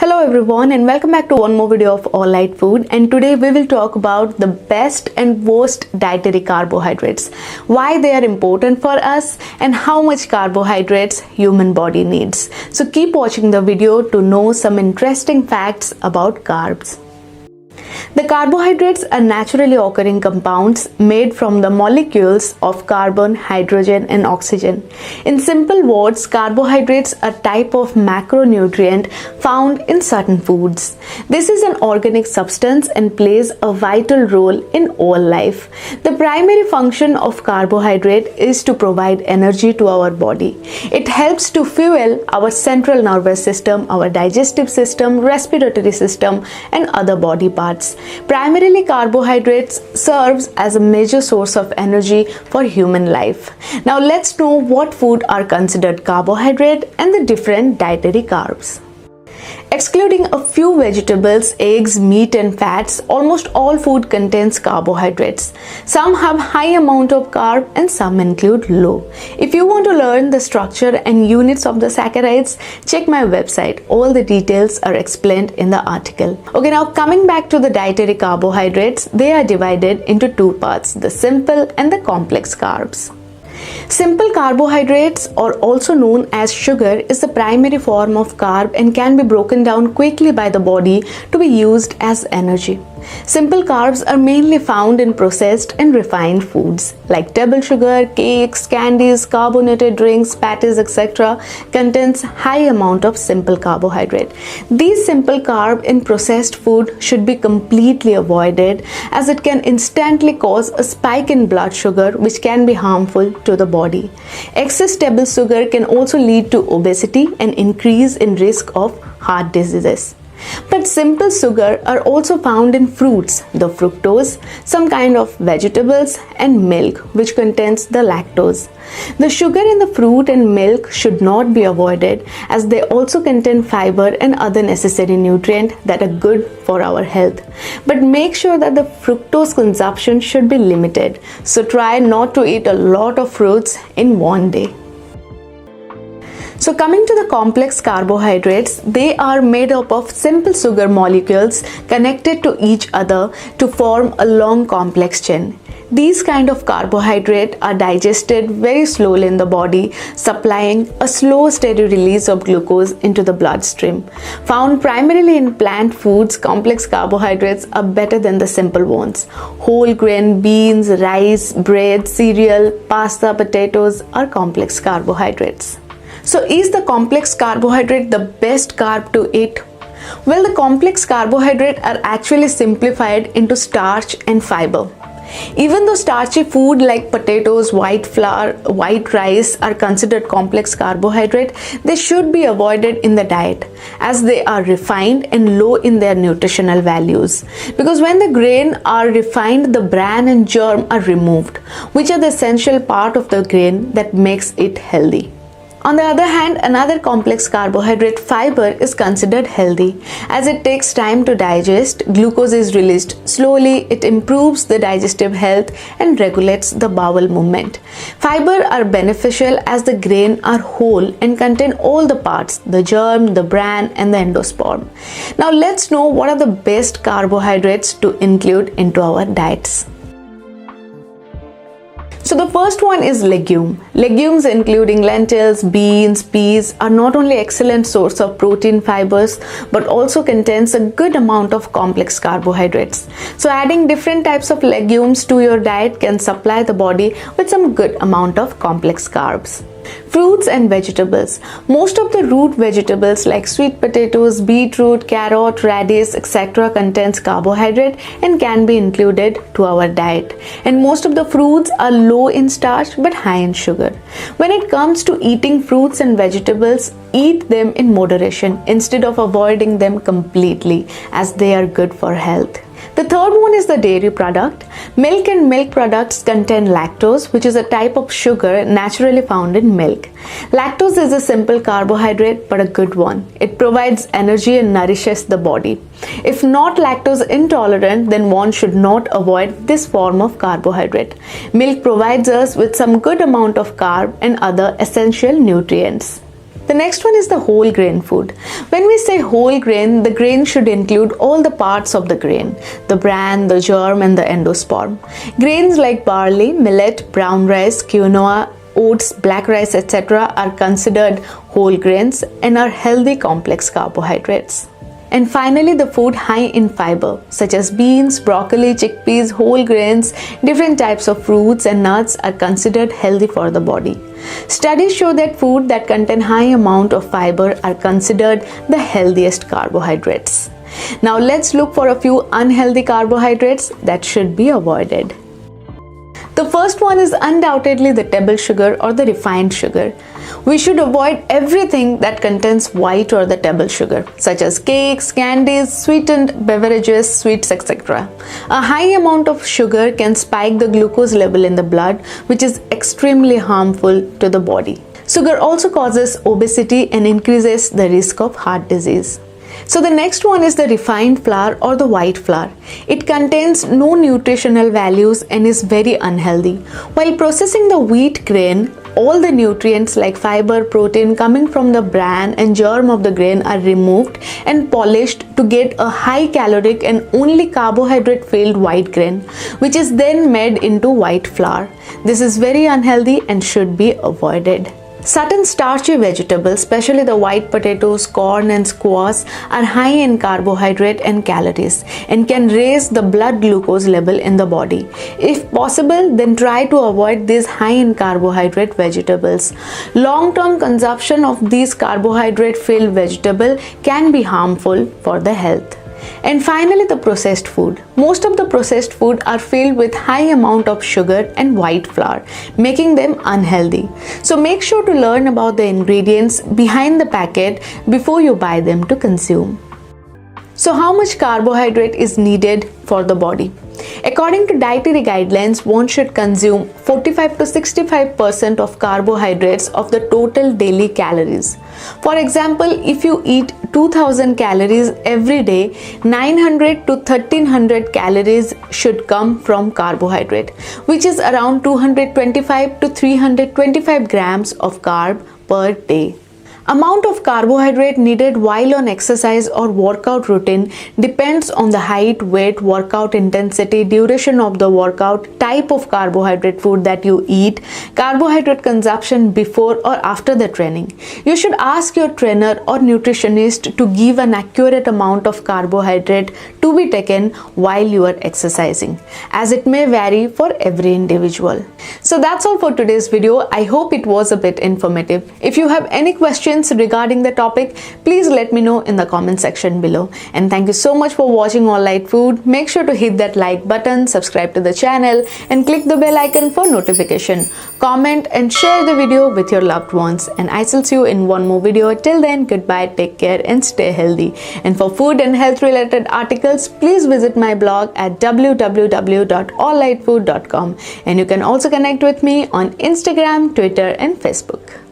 Hello everyone and welcome back to one more video of All Light Food, and today we will talk about the best and worst dietary carbohydrates, why they are important for us and how much carbohydrates human body needs. So keep watching the video to know some interesting facts about carbs. The carbohydrates are naturally occurring compounds made from the molecules of carbon, hydrogen and oxygen. In simple words, carbohydrates are a type of macronutrient found in certain foods. This is an organic substance and plays a vital role in all life. The primary function of carbohydrate is to provide energy to our body. It helps to fuel our central nervous system, our digestive system, respiratory system and other body parts. Primarily, carbohydrates serves as a major source of energy for human life. Now let's know what food are considered carbohydrate and the different dietary carbs. Excluding a few vegetables, eggs, meat and fats, almost all food contains carbohydrates. Some have high amount of carb and some include low. If you want to learn the structure and units of the saccharides, check my website. All the details are explained in the article. Okay, now coming back to the dietary carbohydrates, they are divided into two parts, the simple and the complex carbs. Simple carbohydrates, or also known as sugar, is the primary form of carb and can be broken down quickly by the body to be used as energy. Simple carbs are mainly found in processed and refined foods like table sugar, cakes, candies, carbonated drinks, patties, etc. contains high amount of simple carbohydrate. These simple carb in processed food should be completely avoided as it can instantly cause a spike in blood sugar which can be harmful to the body. Excess table sugar can also lead to obesity and increase in risk of heart diseases. But simple sugar are also found in fruits, the fructose, some kind of vegetables and milk which contains the lactose. The sugar in the fruit and milk should not be avoided as they also contain fiber and other necessary nutrients that are good for our health. But make sure that the fructose consumption should be limited. So try not to eat a lot of fruits in one day. So coming to the complex carbohydrates, they are made up of simple sugar molecules connected to each other to form a long complex chain. These kind of carbohydrates are digested very slowly in the body, supplying a slow steady release of glucose into the bloodstream. Found primarily in plant foods, complex carbohydrates are better than the simple ones. Whole grain, beans, rice, bread, cereal, pasta, potatoes are complex carbohydrates. So is the complex carbohydrate the best carb to eat? Well, the complex carbohydrates are actually simplified into starch and fiber. Even though starchy food like potatoes, white flour, white rice are considered complex carbohydrate, they should be avoided in the diet as they are refined and low in their nutritional values. Because when the grain are refined, the bran and germ are removed, which are the essential part of the grain that makes it healthy. On the other hand, another complex carbohydrate, fiber, is considered healthy as it takes time to digest. Glucose is released slowly, it improves the digestive health and regulates the bowel movement. Fiber are beneficial as the grain are whole and contain all the parts, the germ, the bran and the endosperm. Now let's know what are the best carbohydrates to include into our diets. So the first one is legume. Legumes including lentils, beans, peas are not only excellent source of protein fibers but also contains a good amount of complex carbohydrates. So adding different types of legumes to your diet can supply the body with some good amount of complex carbs. Fruits and vegetables. Most of the root vegetables like sweet potatoes, beetroot, carrot, radish, etc. contains carbohydrate and can be included to our diet. And most of the fruits are low in starch but high in sugar. When it comes to eating fruits and vegetables, eat them in moderation instead of avoiding them completely as they are good for health. The third one is the dairy product. Milk and milk products contain lactose, which is a type of sugar naturally found in milk. Lactose is a simple carbohydrate but a good one. It provides energy and nourishes the body. If not lactose intolerant, then one should not avoid this form of carbohydrate. Milk provides us with some good amount of carb and other essential nutrients. The next one is the whole grain food. When we say whole grain, the grain should include all the parts of the grain, the bran, the germ, and the endosperm. Grains like barley, millet, brown rice, quinoa, oats, black rice, etc. are considered whole grains and are healthy complex carbohydrates. And finally, the food high in fiber, such as beans, broccoli, chickpeas, whole grains, different types of fruits and nuts are considered healthy for the body. Studies show that food that contain high amount of fiber are considered the healthiest carbohydrates. Now let's look for a few unhealthy carbohydrates that should be avoided. The first one is undoubtedly the table sugar or the refined sugar. We should avoid everything that contains white or the table sugar, such as cakes, candies, sweetened beverages, sweets, etc. A high amount of sugar can spike the glucose level in the blood, which is extremely harmful to the body. Sugar also causes obesity and increases the risk of heart disease. So the next one is the refined flour or the white flour. It contains no nutritional values and is very unhealthy. While processing the wheat grain, all the nutrients like fiber, protein coming from the bran and germ of the grain are removed and polished to get a high caloric and only carbohydrate filled white grain, which is then made into white flour. This is very unhealthy and should be avoided. Certain starchy vegetables, especially the white potatoes, corn and squash, are high in carbohydrate and calories and can raise the blood glucose level in the body. If possible, then try to avoid these high in carbohydrate vegetables. Long-term consumption of these carbohydrate-filled vegetables can be harmful for the health. And finally, the processed food. Most of the processed food are filled with high amount of sugar and white flour, making them unhealthy. So make sure to learn about the ingredients behind the packet before you buy them to consume. So how much carbohydrate is needed for the body? According to dietary guidelines, one should consume 45 to 65% of carbohydrates of the total daily calories. For example, if you eat 2000 calories every day, 900 to 1300 calories should come from carbohydrate, which is around 225 to 325 grams of carb per day. Amount of carbohydrate needed while on exercise or workout routine depends on the height, weight, workout intensity, duration of the workout, type of carbohydrate food that you eat, carbohydrate consumption before or after the training. You should ask your trainer or nutritionist to give an accurate amount of carbohydrate to be taken while you are exercising, as it may vary for every individual. So that's all for today's video. I hope it was a bit informative. If you have any questions regarding the topic, please let me know in the comment section below. And thank you so much for watching All Light Food. Make sure to hit that like button, subscribe to the channel, and click the bell icon for notification. Comment and share the video with your loved ones. And I shall see you in one more video. Till then, goodbye, take care, and stay healthy. And for food and health related articles, please visit my blog at www.alllightfood.com. And you can also connect with me on Instagram, Twitter, and Facebook.